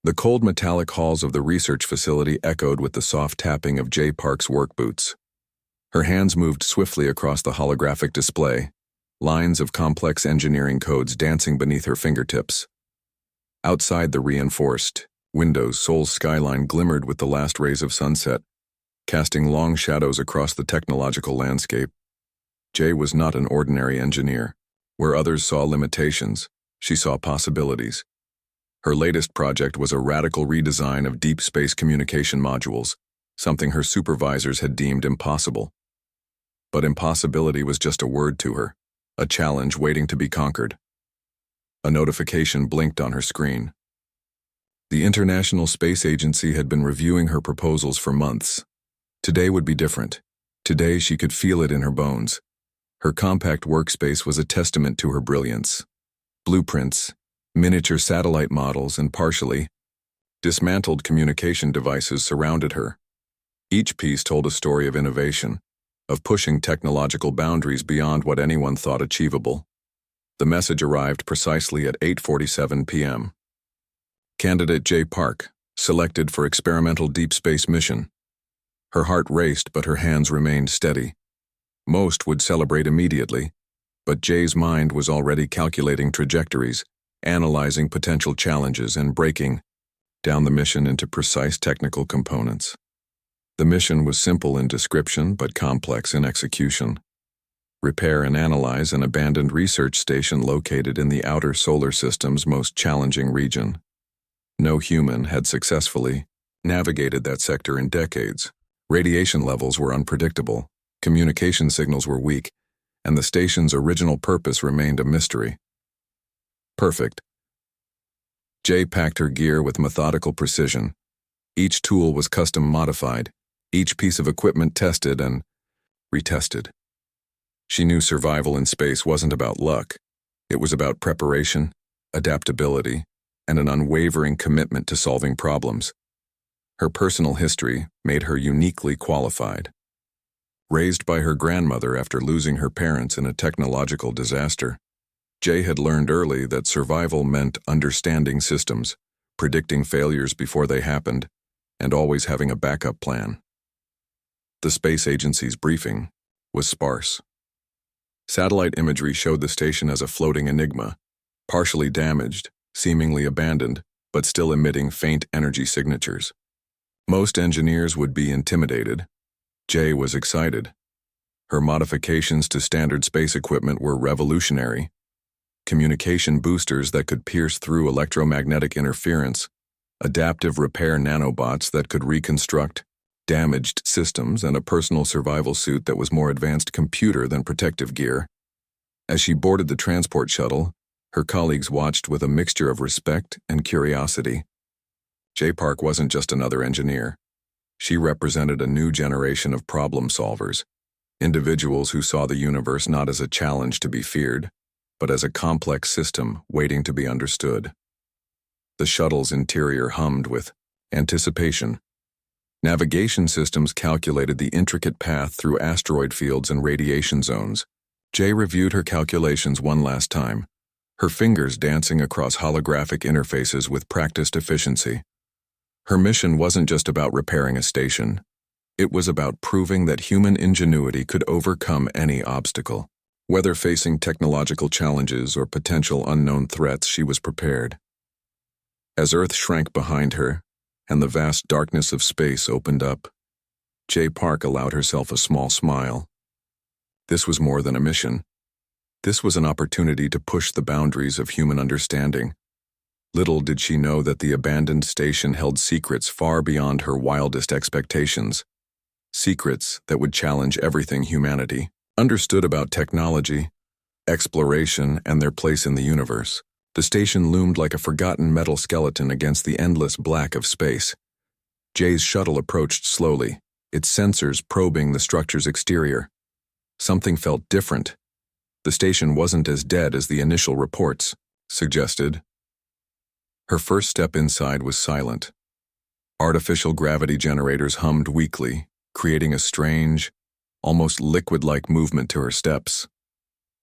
The cold metallic halls of the research facility echoed with the soft tapping of Jay Park's work boots. Her hands moved swiftly across the holographic display, lines of complex engineering codes dancing beneath her fingertips. Outside the reinforced windows, Seoul's skyline glimmered with the last rays of sunset, casting long shadows across the technological landscape. Jay was not an ordinary engineer. Where others saw limitations, she saw possibilities. Her latest project was a radical redesign of deep space communication modules, something her supervisors had deemed impossible. But impossibility was just a word to her, a challenge waiting to be conquered. A notification blinked on her screen. The International Space Agency had been reviewing her proposals for months. Today would be different. Today she could feel it in her bones. Her compact workspace was a testament to her brilliance. Blueprints, miniature satellite models, and partially dismantled communication devices surrounded her. Each piece told a story of innovation, of pushing technological boundaries beyond what anyone thought achievable. The message arrived precisely at 8:47 p.m. Candidate Jay Park, selected for experimental deep space mission. Her heart raced, but her hands remained steady. Most would celebrate immediately, but Jay's mind was already calculating trajectories, analyzing potential challenges, and breaking down the mission into precise technical components. The mission was simple in description but complex in execution. Repair and analyze an abandoned research station located in the outer solar system's most challenging region. No human had successfully navigated that sector in decades. Radiation levels were unpredictable, communication signals were weak, and the station's original purpose remained a mystery. Perfect. Jay packed her gear with methodical precision. Each tool was custom modified, each piece of equipment tested and retested. She knew survival in space wasn't about luck. It was about preparation, adaptability, and an unwavering commitment to solving problems. Her personal history made her uniquely qualified. Raised by her grandmother after losing her parents in a technological disaster, Jay had learned early that survival meant understanding systems, predicting failures before they happened, and always having a backup plan. The space agency's briefing was sparse. Satellite imagery showed the station as a floating enigma, partially damaged, seemingly abandoned, but still emitting faint energy signatures. Most engineers would be intimidated. Jay was excited. Her modifications to standard space equipment were revolutionary. Communication boosters that could pierce through electromagnetic interference, adaptive repair nanobots that could reconstruct damaged systems, and a personal survival suit that was more advanced computer than protective gear. As she boarded the transport shuttle, her colleagues watched with a mixture of respect and curiosity. Jay Park wasn't just another engineer. She represented a new generation of problem solvers, individuals who saw the universe not as a challenge to be feared, but as a complex system waiting to be understood. The shuttle's interior hummed with anticipation. Navigation systems calculated the intricate path through asteroid fields and radiation zones. Jay reviewed her calculations one last time, her fingers dancing across holographic interfaces with practiced efficiency. Her mission wasn't just about repairing a station. It was about proving that human ingenuity could overcome any obstacle. Whether facing technological challenges or potential unknown threats, she was prepared. As Earth shrank behind her, and the vast darkness of space opened up, Jay Park allowed herself a small smile. This was more than a mission. This was an opportunity to push the boundaries of human understanding. Little did she know that the abandoned station held secrets far beyond her wildest expectations. Secrets that would challenge everything humanity understood about technology, exploration, and their place in the universe. The station loomed like a forgotten metal skeleton against the endless black of space. Jay's shuttle approached slowly, its sensors probing the structure's exterior. Something felt different. The station wasn't as dead as the initial reports suggested. Her first step inside was silent. Artificial gravity generators hummed weakly, creating a strange, almost liquid-like movement to her steps.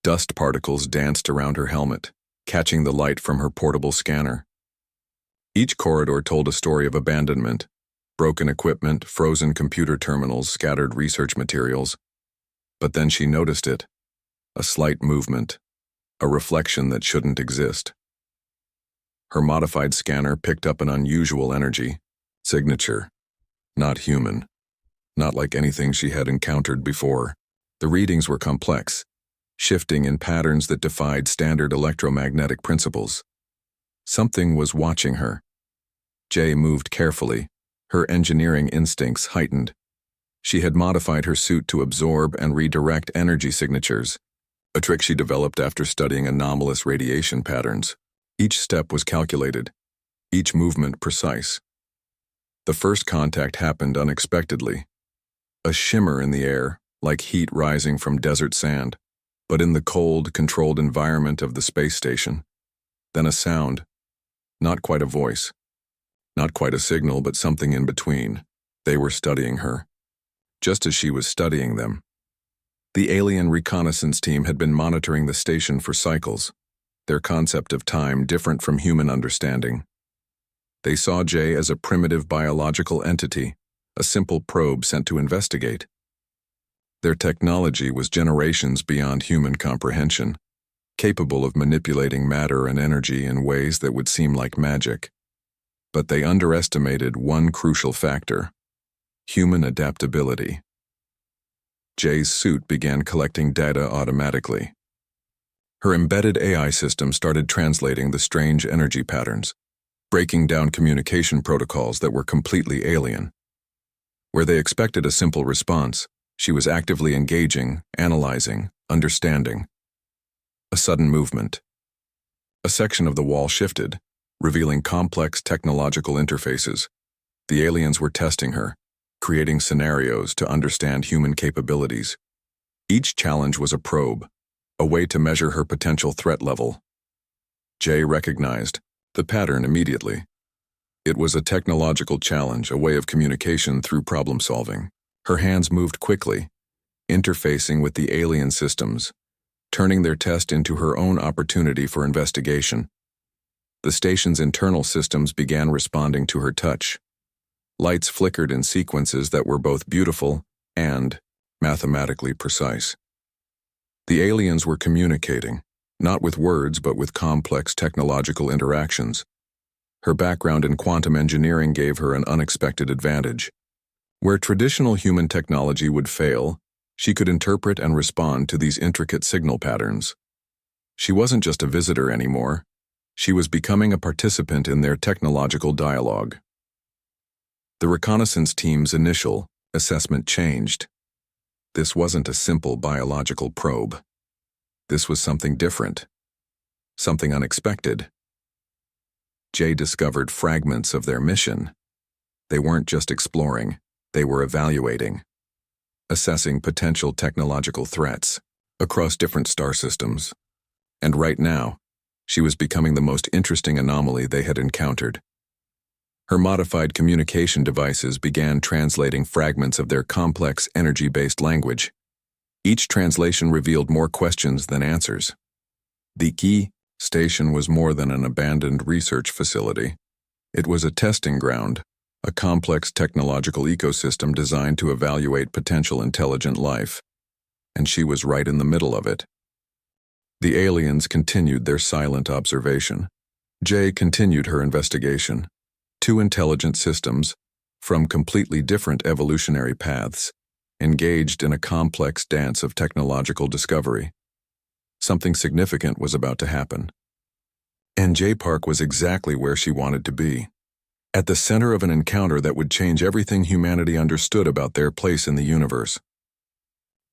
Dust particles danced around her helmet, catching the light from her portable scanner. Each corridor told a story of abandonment, broken equipment, frozen computer terminals, scattered research materials. But then she noticed it, a slight movement, a reflection that shouldn't exist. Her modified scanner picked up an unusual energy signature, not human, not like anything she had encountered before. The readings were complex, shifting in patterns that defied standard electromagnetic principles. Something was watching her. Jay moved carefully, her engineering instincts heightened. She had modified her suit to absorb and redirect energy signatures, a trick she developed after studying anomalous radiation patterns. Each step was calculated, each movement precise. The first contact happened unexpectedly. A shimmer in the air, like heat rising from desert sand, but in the cold, controlled environment of the space station. Then a sound, not quite a voice, not quite a signal, but something in between. They were studying her, just as she was studying them. The alien reconnaissance team had been monitoring the station for cycles, their concept of time different from human understanding. They saw Jay as a primitive biological entity, a simple probe sent to investigate. Their technology was generations beyond human comprehension, capable of manipulating matter and energy in ways that would seem like magic. But they underestimated one crucial factor: human adaptability. Jay's suit began collecting data automatically. Her embedded AI system started translating the strange energy patterns, breaking down communication protocols that were completely alien. Where they expected a simple response, she was actively engaging, analyzing, understanding. A sudden movement. A section of the wall shifted, revealing complex technological interfaces. The aliens were testing her, creating scenarios to understand human capabilities. Each challenge was a probe, a way to measure her potential threat level. Jay recognized the pattern immediately. It was a technological challenge, a way of communication through problem solving. Her hands moved quickly, interfacing with the alien systems, turning their test into her own opportunity for investigation. The station's internal systems began responding to her touch. Lights flickered in sequences that were both beautiful and mathematically precise. The aliens were communicating, not with words but with complex technological interactions. Her background in quantum engineering gave her an unexpected advantage. Where traditional human technology would fail, she could interpret and respond to these intricate signal patterns. She wasn't just a visitor anymore. She was becoming a participant in their technological dialogue. The reconnaissance team's initial assessment changed. This wasn't a simple biological probe. This was something different, something unexpected. Jay discovered fragments of their mission. They weren't just exploring, they were evaluating, assessing potential technological threats across different star systems. And right now, she was becoming the most interesting anomaly they had encountered. Her modified communication devices began translating fragments of their complex energy-based language. Each translation revealed more questions than answers. The key station was more than an abandoned research facility. It was a testing ground, a complex technological ecosystem designed to evaluate potential intelligent life. And she was right in the middle of it. The aliens continued their silent observation. Jay continued her investigation. Two intelligent systems, from completely different evolutionary paths, engaged in a complex dance of technological discovery. Something significant was about to happen. And Jay Park was exactly where she wanted to be, at the center of an encounter that would change everything humanity understood about their place in the universe.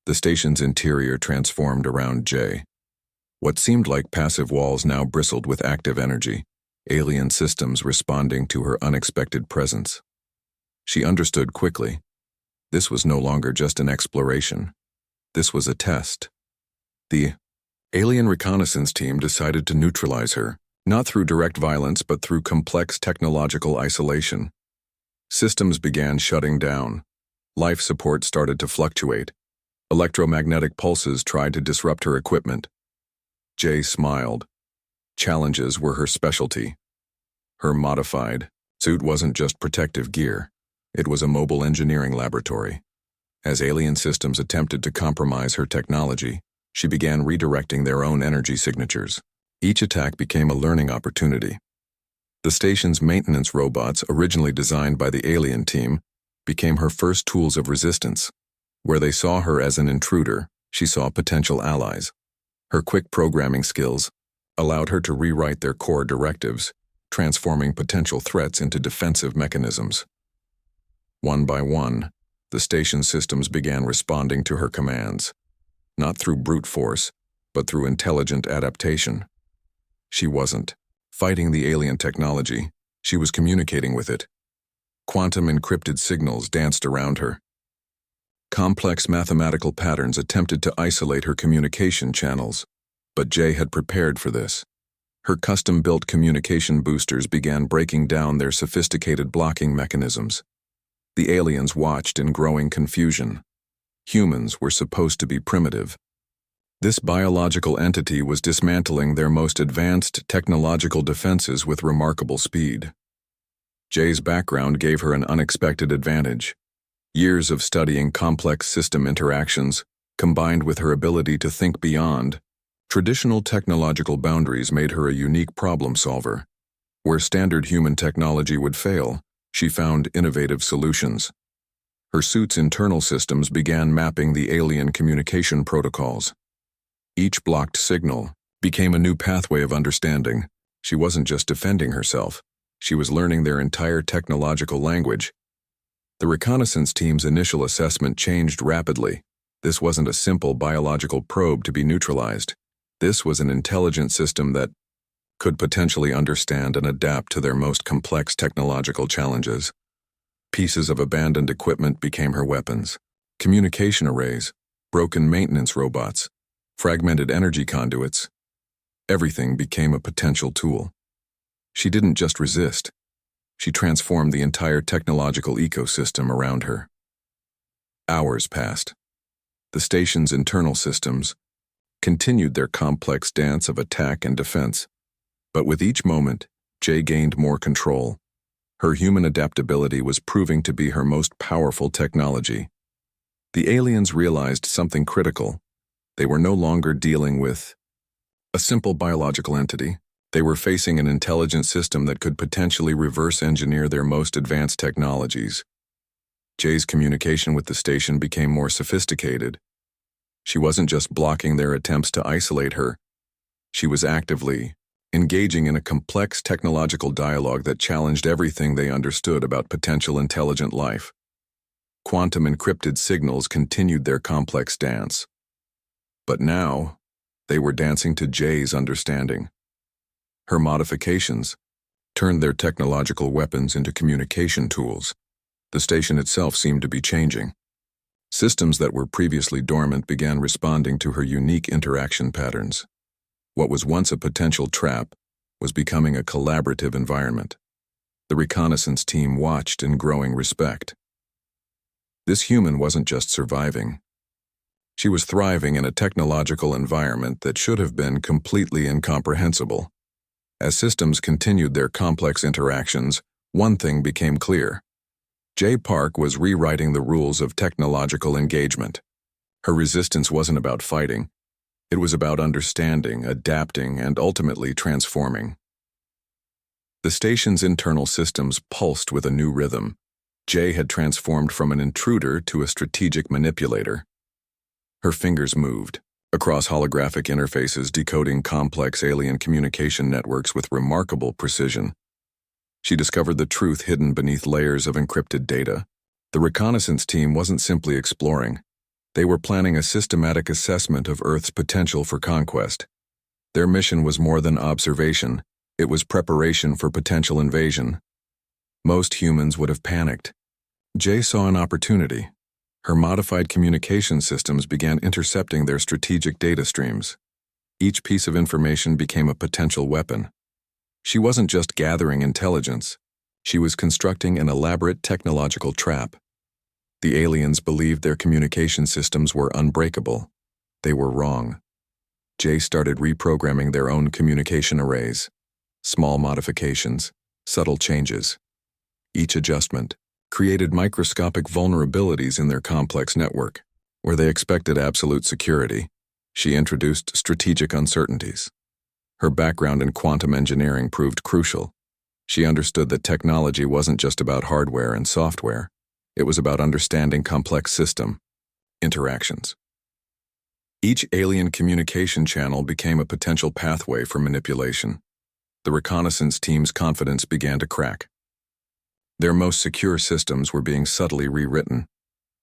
The station's interior transformed around Jay. What seemed like passive walls now bristled with active energy, alien systems responding to her unexpected presence. She understood quickly. This was no longer just an exploration. This was a test. The alien reconnaissance team decided to neutralize her, not through direct violence but through complex technological isolation. Systems began shutting down. Life support started to fluctuate. Electromagnetic pulses tried to disrupt her equipment. Jay smiled. Challenges were her specialty. Her modified suit wasn't just protective gear. It was a mobile engineering laboratory. As alien systems attempted to compromise her technology, she began redirecting their own energy signatures. Each attack became a learning opportunity. The station's maintenance robots, originally designed by the alien team, became her first tools of resistance. Where they saw her as an intruder, she saw potential allies. Her quick programming skills allowed her to rewrite their core directives, transforming potential threats into defensive mechanisms. One by one, the station systems began responding to her commands, not through brute force, but through intelligent adaptation. She wasn't fighting the alien technology, she was communicating with it. Quantum encrypted signals danced around her. Complex mathematical patterns attempted to isolate her communication channels, but Jay had prepared for this. Her custom-built communication boosters began breaking down their sophisticated blocking mechanisms. The aliens watched in growing confusion. Humans were supposed to be primitive. This biological entity was dismantling their most advanced technological defenses with remarkable speed. Jay's background gave her an unexpected advantage. Years of studying complex system interactions, combined with her ability to think beyond traditional technological boundaries, made her a unique problem solver. Where standard human technology would fail, she found innovative solutions. Her suit's internal systems began mapping the alien communication protocols. Each blocked signal became a new pathway of understanding. She wasn't just defending herself, she was learning their entire technological language. The reconnaissance team's initial assessment changed rapidly. This wasn't a simple biological probe to be neutralized. This was an intelligent system that could potentially understand and adapt to their most complex technological challenges. Pieces of abandoned equipment became her weapons. Communication arrays, broken maintenance robots, fragmented energy conduits. Everything became a potential tool. She didn't just resist. She transformed the entire technological ecosystem around her. Hours passed. The station's internal systems continued their complex dance of attack and defense. But with each moment, Jay gained more control. Her human adaptability was proving to be her most powerful technology. The aliens realized something critical. They were no longer dealing with a simple biological entity. They were facing an intelligent system that could potentially reverse engineer their most advanced technologies. Jay's communication with the station became more sophisticated. She wasn't just blocking their attempts to isolate her. She was actively engaging in a complex technological dialogue that challenged everything they understood about potential intelligent life. Quantum encrypted signals continued their complex dance. But now, they were dancing to Jay's understanding. Her modifications turned their technological weapons into communication tools. The station itself seemed to be changing. Systems that were previously dormant began responding to her unique interaction patterns. What was once a potential trap was becoming a collaborative environment. The reconnaissance team watched in growing respect. This human wasn't just surviving. She was thriving in a technological environment that should have been completely incomprehensible. As systems continued their complex interactions, one thing became clear. Jay Park was rewriting the rules of technological engagement. Her resistance wasn't about fighting. It was about understanding, adapting, and ultimately transforming. The station's internal systems pulsed with a new rhythm. Jay had transformed from an intruder to a strategic manipulator. Her fingers moved across holographic interfaces, decoding complex alien communication networks with remarkable precision. She discovered the truth hidden beneath layers of encrypted data. The reconnaissance team wasn't simply exploring. They were planning a systematic assessment of Earth's potential for conquest. Their mission was more than observation. It was preparation for potential invasion. Most humans would have panicked. Jay saw an opportunity. Her modified communication systems began intercepting their strategic data streams. Each piece of information became a potential weapon. She wasn't just gathering intelligence. She was constructing an elaborate technological trap. The aliens believed their communication systems were unbreakable. They were wrong. Jay started reprogramming their own communication arrays. Small modifications, Subtle changes. Each adjustment created microscopic vulnerabilities in their complex network. Where they expected absolute security, she introduced strategic uncertainties. Her background in quantum engineering proved crucial. She understood that technology wasn't just about hardware and software. It was about understanding complex system interactions. Each alien communication channel became a potential pathway for manipulation. The reconnaissance team's confidence began to crack. Their most secure systems were being subtly rewritten,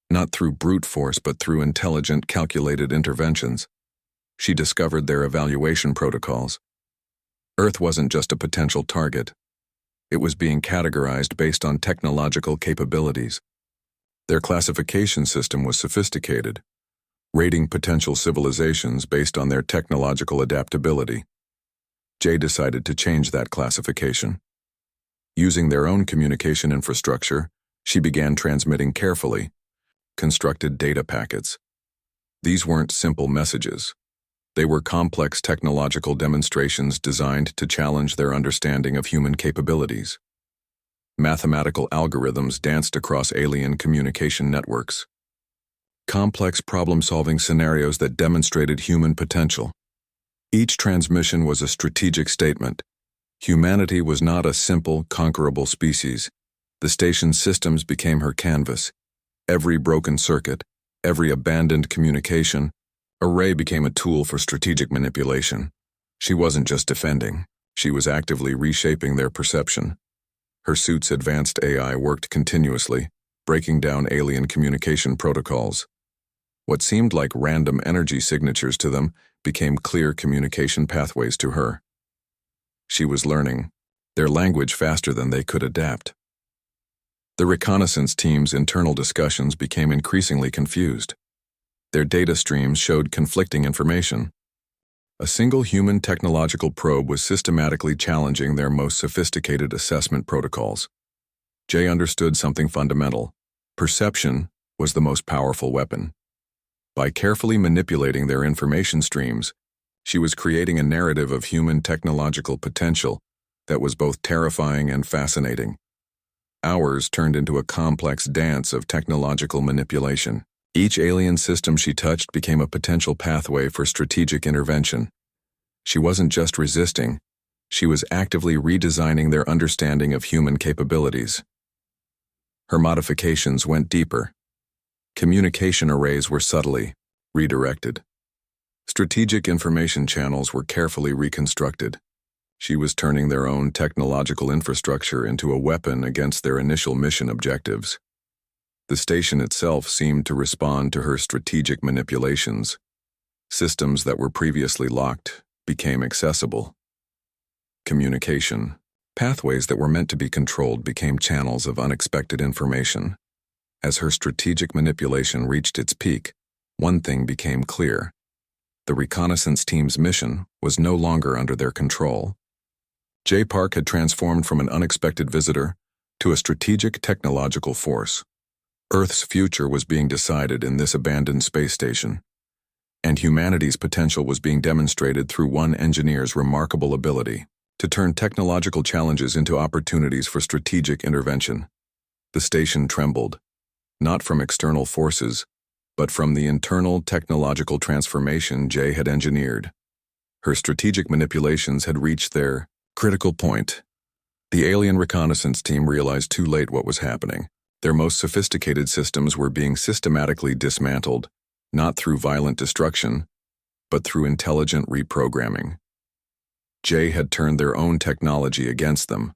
not through brute force but through intelligent, calculated interventions. She discovered their evaluation protocols. Earth wasn't just a potential target. It was being categorized based on technological capabilities. Their classification system was sophisticated, rating potential civilizations based on their technological adaptability. Jay decided to change that classification. Using their own communication infrastructure, she began transmitting carefully constructed data packets. These weren't simple messages. They were complex technological demonstrations designed to challenge their understanding of human capabilities. Mathematical algorithms danced across alien communication networks. Complex problem-solving scenarios that demonstrated human potential. Each transmission was a strategic statement. Humanity was not a simple, conquerable species. The station's systems became her canvas. Every broken circuit, every abandoned communication array became a tool for strategic manipulation. She wasn't just defending, she was actively reshaping their perception. Her suit's advanced AI worked continuously, breaking down alien communication protocols. What seemed like random energy signatures to them became clear communication pathways to her. She was learning their language faster than they could adapt. The reconnaissance team's internal discussions became increasingly confused. Their data streams showed conflicting information. A single human technological probe was systematically challenging their most sophisticated assessment protocols. Jay understood something fundamental. Perception was the most powerful weapon. By carefully manipulating their information streams, she was creating a narrative of human technological potential that was both terrifying and fascinating. Hours turned into a complex dance of technological manipulation. Each alien system she touched became a potential pathway for strategic intervention. She wasn't just resisting, she was actively redesigning their understanding of human capabilities. Her modifications went deeper. Communication arrays were subtly redirected. Strategic information channels were carefully reconstructed. She was turning their own technological infrastructure into a weapon against their initial mission objectives. The station itself seemed to respond to her strategic manipulations. Systems that were previously locked became accessible. Communication. Pathways that were meant to be controlled became channels of unexpected information. As her strategic manipulation reached its peak, one thing became clear. The reconnaissance team's mission was no longer under their control. Jay Park had transformed from an unexpected visitor to a strategic technological force. Earth's future was being decided in this abandoned space station, and humanity's potential was being demonstrated through one engineer's remarkable ability to turn technological challenges into opportunities for strategic intervention. The station trembled, not from external forces, but from the internal technological transformation Jay had engineered. Her strategic manipulations had reached their critical point. The alien reconnaissance team realized too late what was happening. Their most sophisticated systems were being systematically dismantled, not through violent destruction, but through intelligent reprogramming. Jay had turned their own technology against them.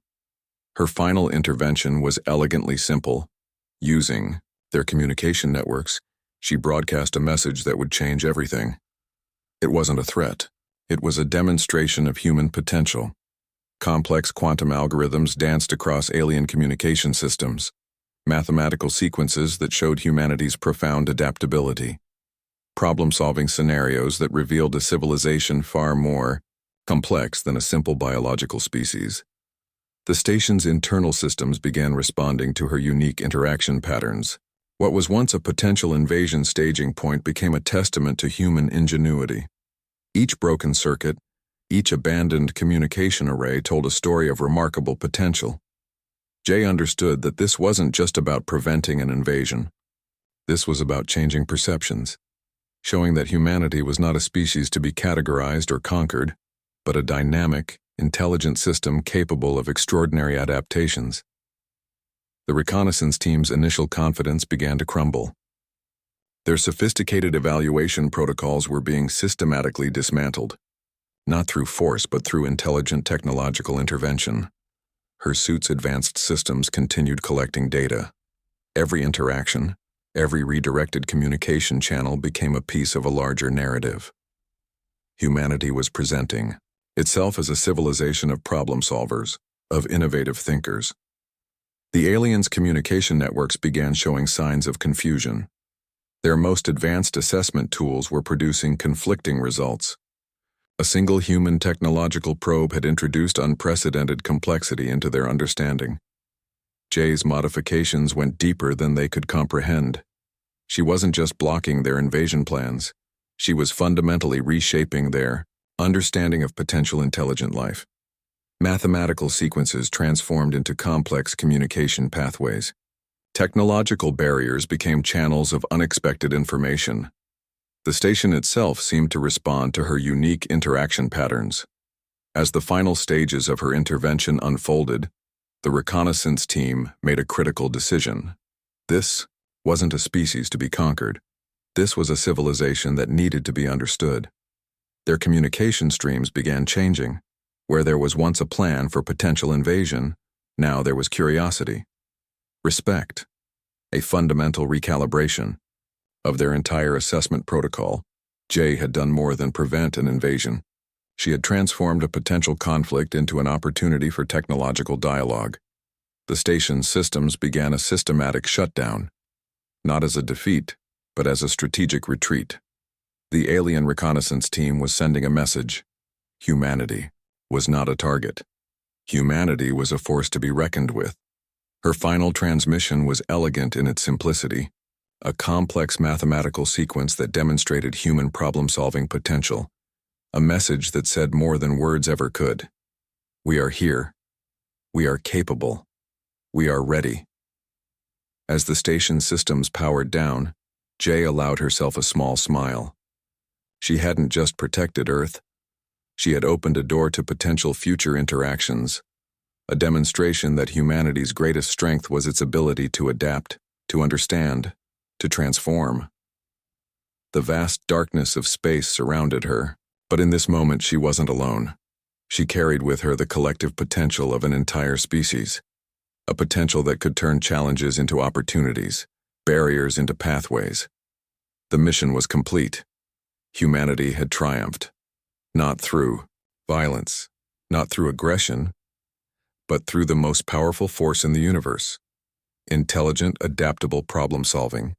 Her final intervention was elegantly simple. Using their communication networks, she broadcast a message that would change everything. It wasn't a threat. It was a demonstration of human potential. Complex quantum algorithms danced across alien communication systems, mathematical sequences that showed humanity's profound adaptability, problem-solving scenarios that revealed a civilization far more complex than a simple biological species. The station's internal systems began responding to her unique interaction patterns. What was once a potential invasion staging point became a testament to human ingenuity. Each broken circuit, Each abandoned communication array told a story of remarkable potential. Jay understood that this wasn't just about preventing an invasion. This was about changing perceptions, showing that humanity was not a species to be categorized or conquered, but a dynamic, intelligent system capable of extraordinary adaptations. The reconnaissance team's initial confidence began to crumble. Their sophisticated evaluation protocols were being systematically dismantled, not through force but through intelligent technological intervention. Her suit's advanced systems continued collecting data. Every interaction, every redirected communication channel became a piece of a larger narrative. Humanity was presenting itself as a civilization of problem solvers, of innovative thinkers. The aliens' communication networks began showing signs of confusion. Their most advanced assessment tools were producing conflicting results. A single human technological probe had introduced unprecedented complexity into their understanding. Jay's modifications went deeper than they could comprehend. She wasn't just blocking their invasion plans. She was fundamentally reshaping their understanding of potential intelligent life. Mathematical sequences transformed into complex communication pathways. Technological barriers became channels of unexpected information. The station itself seemed to respond to her unique interaction patterns. As the final stages of her intervention unfolded, the reconnaissance team made a critical decision. This wasn't a species to be conquered. This was a civilization that needed to be understood. Their communication streams began changing. Where there was once a plan for potential invasion, now there was curiosity, respect, a fundamental recalibration. Of their entire assessment protocol, Jay had done more than prevent an invasion. She had transformed a potential conflict into an opportunity for technological dialogue. The station's systems began a systematic shutdown, not as a defeat, but as a strategic retreat. The alien reconnaissance team was sending a message. Humanity was not a target. Humanity was a force to be reckoned with. Her final transmission was elegant in its simplicity, a complex mathematical sequence that demonstrated human problem-solving potential, a message that said more than words ever could. We are here. We are capable. We are ready. As the station's systems powered down, Jay allowed herself a small smile. She hadn't just protected Earth. She had opened a door to potential future interactions, a demonstration that humanity's greatest strength was its ability to adapt, to understand, to transform. The vast darkness of space surrounded her, but in this moment she wasn't alone. She carried with her the collective potential of an entire species, a potential that could turn challenges into opportunities, barriers into pathways. The mission was complete. Humanity had triumphed. Not through violence, not through aggression, but through the most powerful force in the universe: intelligent, adaptable problem-solving.